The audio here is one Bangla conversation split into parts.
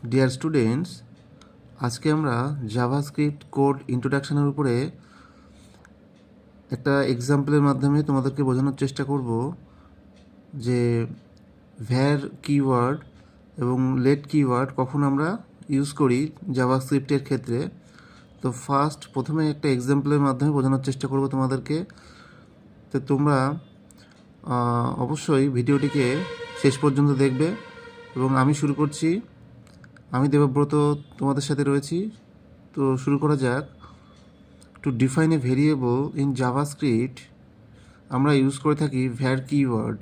ডিয়ার স্টুডেন্টস, আজকে আমরা জাভাস্ক্রিপ্ট কোড ইন্ট্রোডাকশনের উপরে একটা এক্সাম্পলের মাধ্যমে তোমাদেরকে বোঝানোর চেষ্টা করব যে ভ্যার কিওয়ার্ড এবং লেট কিওয়ার্ড কখন আমরা ইউজ করি জাভাস্ক্রিপ্টের ক্ষেত্রে। তো প্রথমে একটা এক্সাম্পলের মাধ্যমে বোঝানোর চেষ্টা করব তোমাদেরকে। তো তোমরা অবশ্যই ভিডিওটিকে শেষ পর্যন্ত দেখবে এবং আমি শুরু করছি। আমি দেবব্রত তোমাদের সাথে রয়েছি। তো শুরু করা যাক। To define a variable in JavaScript আমরা ইউজ করে থাকি ভ্যার কিওয়ার্ড।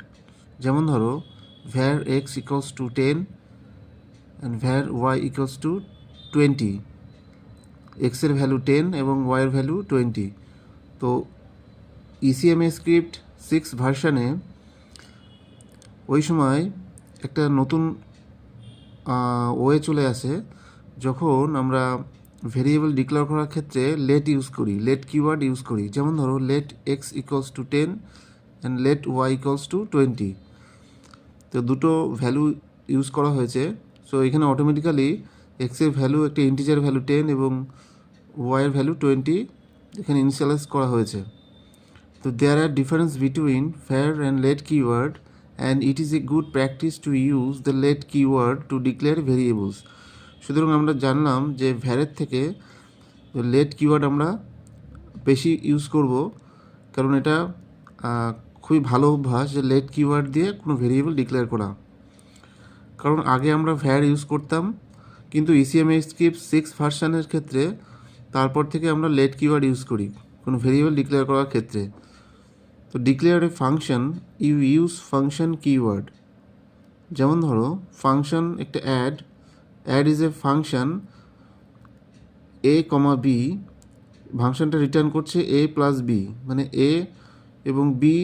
যেমন ধরো var x equals to 10 and var y equals to 20। এক্সের ভ্যালু 10 এবং ওয়াইয়ের ভ্যালু 20। তো ইসিএমএ স্ক্রিপ্ট 6 ভার্সানে ওই সময় একটা নতুন ওয়ে চলে আসে যখন আমরা ভেরিয়েবল ডিক্লেয়ার করার ক্ষেত্রে লেট ইউজ করি, লেট কিওয়ার্ড ইউজ করি। যেমন ধরো let x equals to 10 and let y equals to 20। তো দুটো ভ্যালু ইউজ করা হয়েছে। সো এখানে অটোমেটিক্যালি এক্সের ভ্যালু একটা ইন্টিজার ভ্যালু 10 এবং ওয়াইয়ের ভ্যালু 20 এখানে ইনিশিয়ালাইজ করা হয়েছে। তো there are difference between var and let keyword and it is a good practice to use the let keyword to declare variables. সুতরাং আমরা জানলাম যে ভ্যারের থেকে লেট কিওয়ার্ড আমরা বেশি ইউজ করব, কারণ এটা খুবই ভালো অভ্যাস যে লেট কিওয়ার্ড দিয়ে কোনো ভেরিয়েবল ডিক্লেয়ার করা। কারণ আগে আমরা ভ্যার ইউজ করতাম, কিন্তু ইসিএমএ স্ক্রিপ্ট 6 ভার্সানের ক্ষেত্রে তারপর থেকে আমরা লেট কিওয়ার্ড ইউজ করি কোনো ভেরিয়েবল ডিক্লেয়ার করার ক্ষেত্রে। তো declare a function you use function keyword. যেমন ধরো ফাংশন একটা add is a function a comma b. ফাংশনটা রিটার্ন করছে এ প্লাস বি, মানে এ এবং বি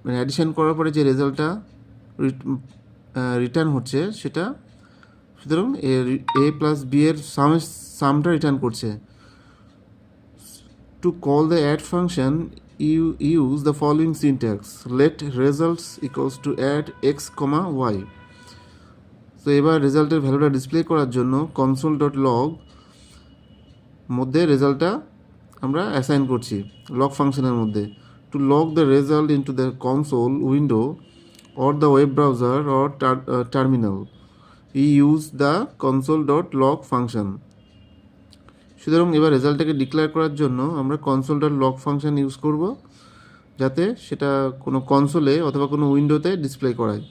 মানে অ্যাডিশন করার পরে যে রেজাল্টটা রিটার্ন হচ্ছে সেটা, সুতরাং এ প্লাস বি এর সামটা রিটার্ন করছে। To call the add function you use the following syntax: let results equals to add x comma y. তো এবার রেজাল্টের ভ্যালুটা ডিসপ্লে করার জন্য কনসোল ডট লগ মধ্যে রেজাল্টটা আমরা অ্যাসাইন করছি লগ ফাংশনের মধ্যে। To log the result into the console window or the web browser or terminal use the console dot log function. সুতরাং এবার রেজাল্টটাকে ডিক্লেয়ার করার জন্য আমরা console dot log function use করব, যাতে সেটা কোনো কনসোলে অথবা কোনো উইন্ডোতে ডিসপ্লে করায়।